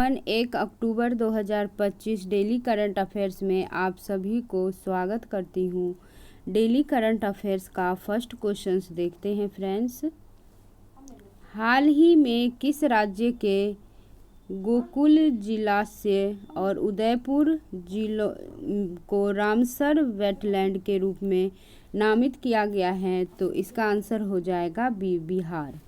1 अक्टूबर 2025 daily current affairs में आप सभी को स्वागत करती हूँ। डेली करंट अफेयर्स का फर्स्ट क्वेश्चन देखते हैं फ्रेंड्स। हाल ही में किस राज्य के गोकुल जिला से और उदयपुर जिलों को रामसर वेटलैंड के रूप में नामित किया गया है? तो इसका आंसर हो जाएगा B, Bihar.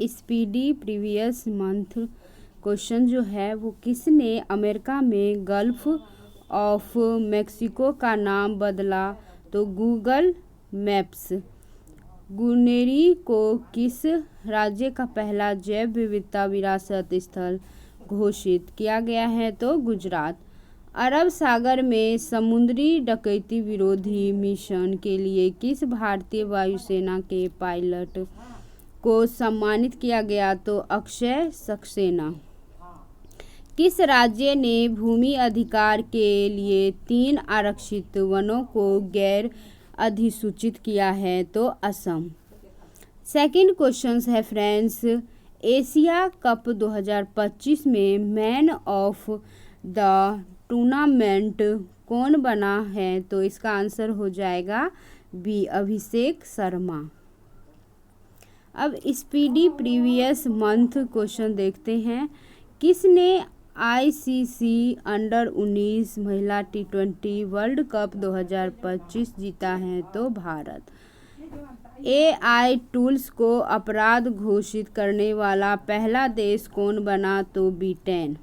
Speedy previous month question जो है वो किसने अमेरिका में गल्फ ऑफ मेक्सिको का नाम बदला? तो गूगल मैप्स। गुनेरी को किस राज्य का पहला जैव विविधता विरासत स्थल घोषित किया गया है? तो गुजरात। अरब सागर में समुद्री डकैती विरोधी मिशन के लिए किस भारतीय वायुसेना के पायलट को सम्मानित किया गया? तो अक्षय सक्सेना। किस राज्य ने भूमि अधिकार के लिए 3 आरक्षित वनों को गैर अधिसूचित किया है? तो असम। सेकंड क्वेश्चन है फ्रेंड्स, एशिया कप 2025 में मैन ऑफ द टूर्नामेंट कौन बना है? तो इसका आंसर हो जाएगा बी, अभिषेक शर्मा। अब स्पीडी प्रीवियस मंथ क्वेश्चन देखते हैं। किसने आईसीसी अंडर 19 महिला T20 वर्ल्ड कप 2025 जीता है? तो भारत। AI टूल्स को अपराध घोषित करने वाला पहला देश कौन बना? तो ब्रिटेन।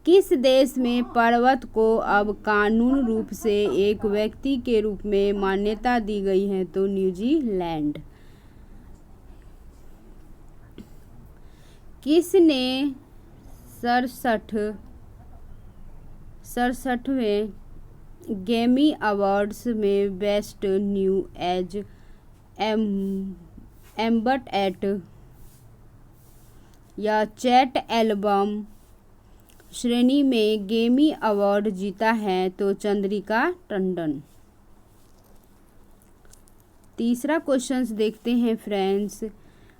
किस देश में पर्वत को अब कानून रूप से एक व्यक्ति के रूप में मान्यता दी गई है? तो न्यूजीलैंड। किसने 67वें ग्रैमी अवार्ड्स में बेस्ट न्यू एज एम्बट एट या चैट एल्बम श्रेणी में ग्रैमी अवार्ड जीता है? तो चंद्रिका टंडन। तीसरा क्वेश्चन देखते हैं फ्रेंड्स,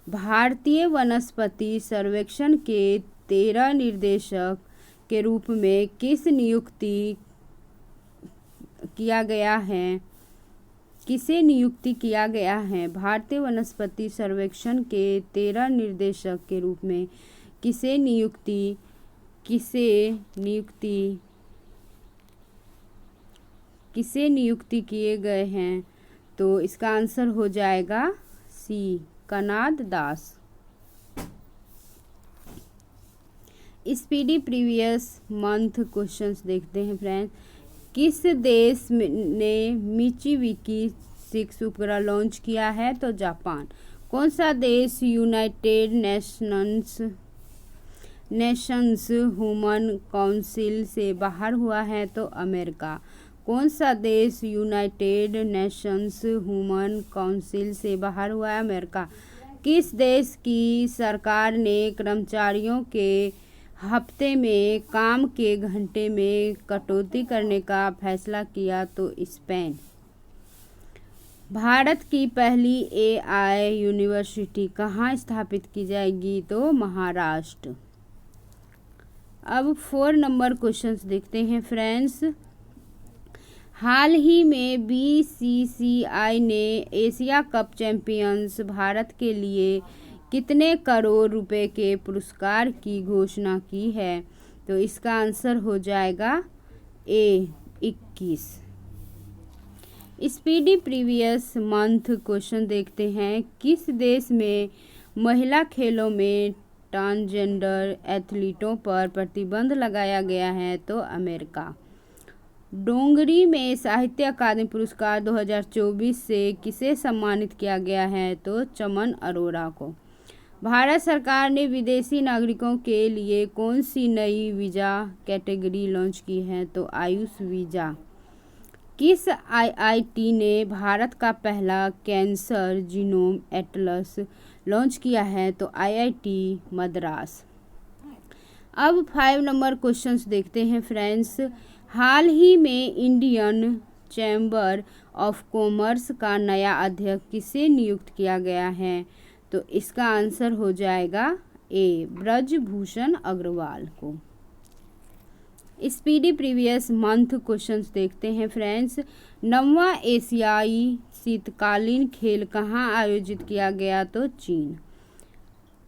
भारतीय वनस्पति सर्वेक्षण के 13 निर्देशक के रूप में किसे नियुक्त किया गया है? भारतीय वनस्पति सर्वेक्षण के 13 निर्देशक के रूप में किसे नियुक्ति किए गए हैं? तो इसका आंसर हो जाएगा सी, कनाद दास। स्पीडी प्रीवियस मंथ क्वेश्चंस देखते हैं फ्रेंड्स। किस देश ने मित्सुबिशी 6 उपग्रह लॉन्च किया है? तो जापान। कौन सा देश यूनाइटेड नेशंस ह्यूमन काउंसिल से बाहर हुआ है? तो अमेरिका। कौन सा देश यूनाइटेड नेशंस ह्यूमन काउंसिल से बाहर हुआ है? अमेरिका। किस देश की सरकार ने कर्मचारियों के हफ्ते में काम के घंटे में कटौती करने का फैसला किया? तो स्पेन। भारत की पहली AI यूनिवर्सिटी कहाँ स्थापित की जाएगी? तो महाराष्ट्र। अब 4 नंबर क्वेश्चंस देखते हैं फ्रेंड्स। हाल ही में BCCI ने एशिया कप चैंपियंस भारत के लिए कितने करोड़ रुपए के पुरस्कार की घोषणा की है? तो इसका आंसर हो जाएगा ए, 21। स्पीडी प्रीवियस मंथ क्वेश्चन देखते हैं। किस देश में महिला खेलों में ट्रांसजेंडर एथलीटों पर प्रतिबंध लगाया गया है? तो अमेरिका। डोंगरी में साहित्य अकादमी पुरस्कार 2024 से किसे सम्मानित किया गया है? तो चमन अरोड़ा को। भारत सरकार ने विदेशी नागरिकों के लिए कौन सी नई वीज़ा कैटेगरी लॉन्च की है? तो आयुष वीज़ा। किस IIT ने भारत का पहला कैंसर जीनोम एटलस लॉन्च किया है? तो IIT मद्रास। अब 5 नंबर क्वेश्चंस देखते हैं फ्रेंड्स। हाल ही में इंडियन चैम्बर ऑफ कॉमर्स का नया अध्यक्ष किसे नियुक्त किया गया है? तो इसका आंसर हो जाएगा ए, ब्रजभूषण अग्रवाल को। स्पीडी प्रीवियस मंथ क्वेश्चंस देखते हैं फ्रेंड्स। 9वां एशियाई शीतकालीन खेल कहाँ आयोजित किया गया? तो चीन।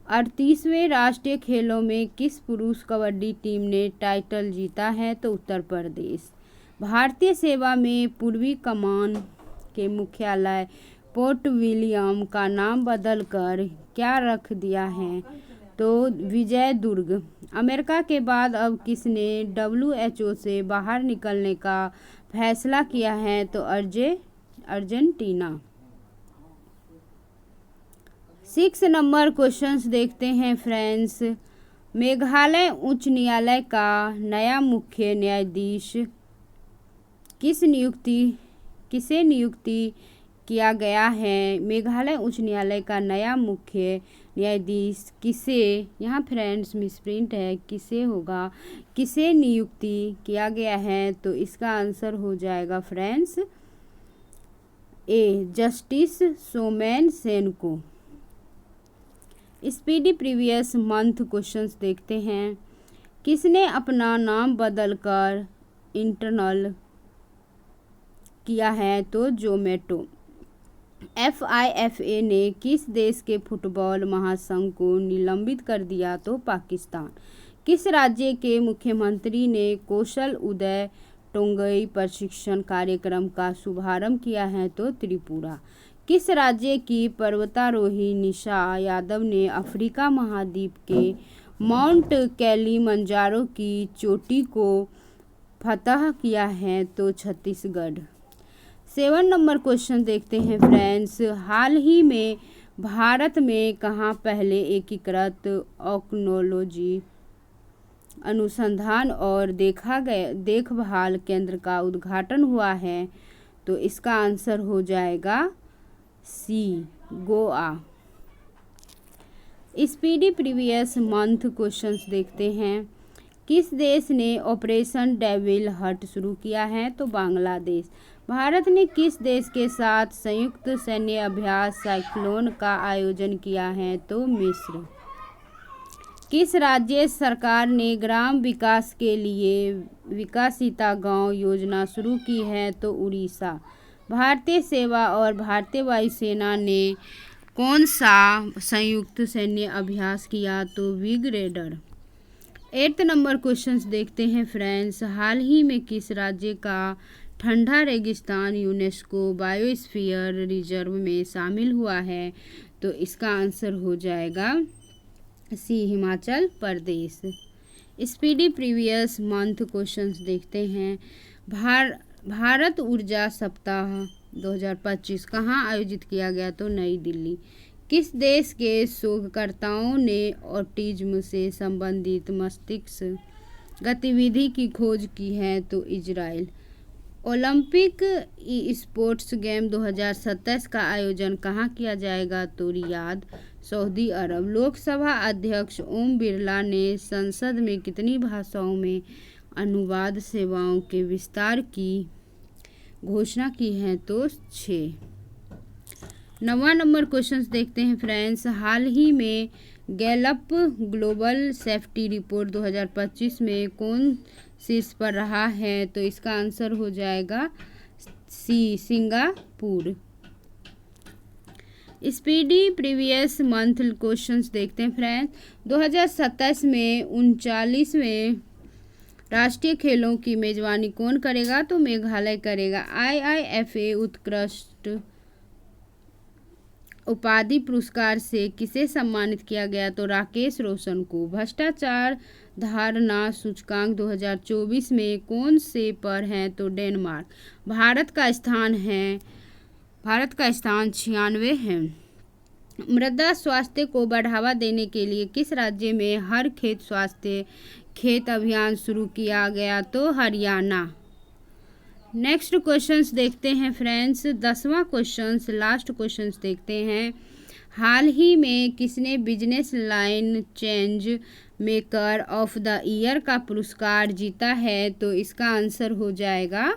38वें राष्ट्रीय खेलों में किस पुरुष कबड्डी टीम ने टाइटल जीता है? तो उत्तर प्रदेश। भारतीय सेवा में पूर्वी कमान के मुख्यालय पोर्ट विलियम का नाम बदलकर क्या रख दिया है? तो विजय दुर्ग। अमेरिका के बाद अब किसने WHO से बाहर निकलने का फैसला किया है? तो अर्जेंटीना। 6 नंबर क्वेश्चंस देखते हैं फ्रेंड्स। मेघालय उच्च न्यायालय का नया मुख्य न्यायाधीश किसे नियुक्ति किया गया है? मेघालय उच्च न्यायालय का नया मुख्य न्यायाधीश किसे, यहाँ फ्रेंड्स मिसप्रिंट है, किसे होगा, किसे नियुक्ति किया गया है? तो इसका आंसर हो जाएगा फ्रेंड्स ए, जस्टिस सोमेन सेन को। स्पीडी प्रीवियस मंथ क्वेश्चंस देखते हैं। किसने अपना नाम बदलकर इंटरनल किया है? तो जोमेटो। FIFA ने किस देश के फुटबॉल महासंघ को निलंबित कर दिया? तो पाकिस्तान। किस राज्य के मुख्यमंत्री ने कौशल उदय टोंगई प्रशिक्षण कार्यक्रम का शुभारंभ किया है? तो त्रिपुरा। किस राज्य की पर्वतारोही निशा यादव ने अफ्रीका महाद्वीप के माउंट किलिमंजारो की चोटी को फतह किया है? तो छत्तीसगढ़। 7 नंबर क्वेश्चन देखते हैं फ्रेंड्स। हाल ही में भारत में कहाँ पहले एकीकृत ऑक्नोलॉजी अनुसंधान और देखभाल केंद्र का उद्घाटन हुआ है? तो इसका आंसर हो जाएगा C, Goa. Speedy previous month questions देखते हैं। किस देश ने ऑपरेशन डेविल हट शुरू किया है? तो बांग्लादेश। भारत ने किस देश के साथ संयुक्त सैन्य अभ्यास साइक्लोन का आयोजन किया है? तो मिस्र। किस राज्य सरकार ने ग्राम विकास के लिए विकसिता गांव योजना शुरू की है? तो उड़ीसा। भारतीय सेवा और भारतीय वायुसेना ने कौन सा संयुक्त सैन्य अभ्यास किया? तो बिग रेडर। 8 नंबर क्वेश्चंस देखते हैं फ्रेंड्स। हाल ही में किस राज्य का ठंडा रेगिस्तान यूनेस्को बायोस्फीयर रिजर्व में शामिल हुआ है? तो इसका आंसर हो जाएगा सी, Himachal Pradesh. Speedy previous month questions देखते हैं। भारत ऊर्जा सप्ताह 2025 कहाँ आयोजित किया गया? तो नई दिल्ली। किस देश के शोधकर्ताओं ने ऑटिज्म से संबंधित मस्तिष्क गतिविधि की खोज की है? तो Israel. Olympic e sports game 2027 का आयोजन कहाँ किया जाएगा? तो रियाद, सऊदी अरब। लोकसभा अध्यक्ष ओम बिरला ने संसद में कितनी भाषाओं में अनुवाद सेवाओं के विस्तार की घोषणा की है? तो 6। 9वां नंबर क्वेश्चंस देखते हैं फ्रेंड्स। हाल ही में गैलप ग्लोबल सेफ्टी रिपोर्ट 2025 में कौन शीर्ष पर रहा है? तो इसका आंसर हो जाएगा C, Singapore. Speedy previous month questions देखते हैं फ्रेंड्स। 2027 में 39वें राष्ट्रीय खेलों की मेजबानी कौन करेगा? तो मेघालय करेगा। IIFA उत्कृष्ट उपाधि पुरस्कार से किसे सम्मानित किया गया? तो राकेश रोशन को। भ्रष्टाचार धारणा सूचकांक 2024 में कौन से पर है? तो डेनमार्क। भारत का स्थान 96 है। मृदा स्वास्थ्य को बढ़ावा देने के लिए किस राज्य में हर खेत स्वास्थ्य खेत अभियान शुरू किया गया? तो हरियाणा। नेक्स्ट क्वेश्चंस देखते हैं फ्रेंड्स। 10वां क्वेश्चंस, लास्ट क्वेश्चंस देखते हैं। हाल ही में किसने business line change maker of the year का पुरस्कार जीता है? तो इसका आंसर हो जाएगा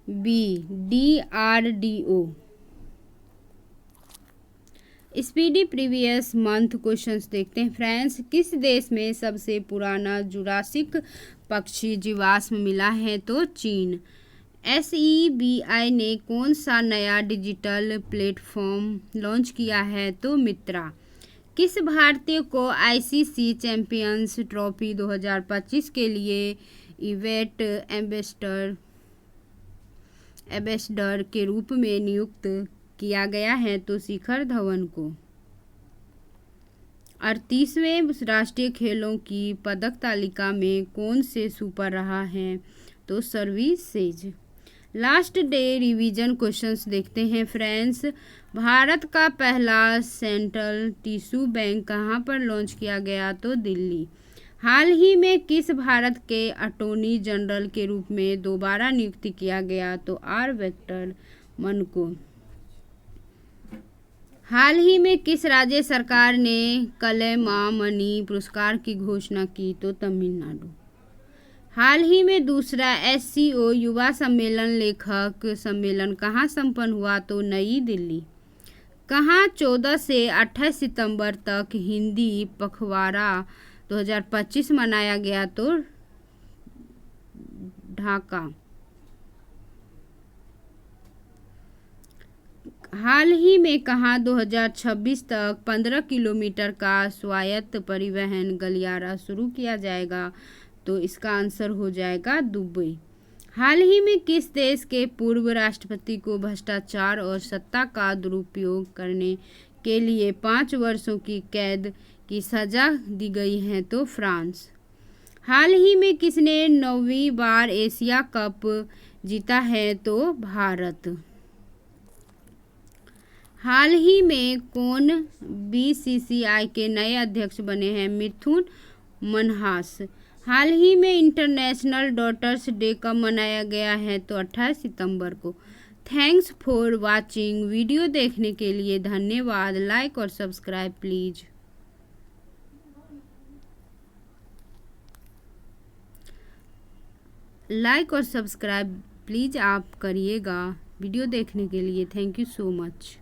B DRDO। Speedy previous month questions देखते हैं फ्रेंड्स। किस देश में सबसे पुराना जुरासिक पक्षी जीवाश्म मिला है? तो चीन। SEBI ने कौन सा नया डिजिटल प्लेटफॉर्म लॉन्च किया है? तो मित्रा। किस भारतीय को ICC चैंपियंस ट्रॉफी 2025 के लिए इवेंट एम्बेसडर के रूप में नियुक्त किया गया है? तो शिखर धवन को। 38वें राष्ट्रीय खेलों की पदक तालिका में कौन से सुपर रहा है? तो services. Last day revision questions देखते हैं फ्रेंड्स। भारत का पहला सेंट्रल टिश्यू बैंक कहाँ पर लॉन्च किया गया? तो दिल्ली। हाल ही में किस भारत के अटॉर्नी जनरल के रूप में दोबारा नियुक्त किया गया? तो आर वेंकटरमन को। हाल ही में किस राज्य सरकार ने कलैमामणि पुरस्कार की घोषणा की? तो तमिलनाडु। हाल ही में दूसरा SCO युवा सम्मेलन लेखक सम्मेलन कहाँ संपन्न हुआ? तो नई दिल्ली। कहाँ 14 से 28 सितंबर तक हिंदी पखवाड़ा 2025 मनाया गया? तो ढाका। हाल ही में कहाँ 2026 तक 15 किलोमीटर का स्वायत्त परिवहन गलियारा शुरू किया जाएगा? तो इसका आंसर हो जाएगा दुबई। हाल ही में किस देश के पूर्व राष्ट्रपति को भ्रष्टाचार और सत्ता का दुरुपयोग करने के लिए 5 वर्षों की कैद की सजा दी गई है? तो फ्रांस। हाल ही में किसने 9वीं बार एशिया कप जीता है? तो भारत। हाल ही में कौन BCCI के नए अध्यक्ष बने हैं? मिथुन मनहास। हाल ही में इंटरनेशनल डॉटर्स डे कब मनाया गया है? तो 28 सितंबर को। Thanks for watching. वीडियो देखने के लिए धन्यवाद। लाइक और सब्सक्राइब प्लीज। लाइक और सब्सक्राइब प्लीज आप करिएगा वीडियो देखने के लिए। Thank you so much.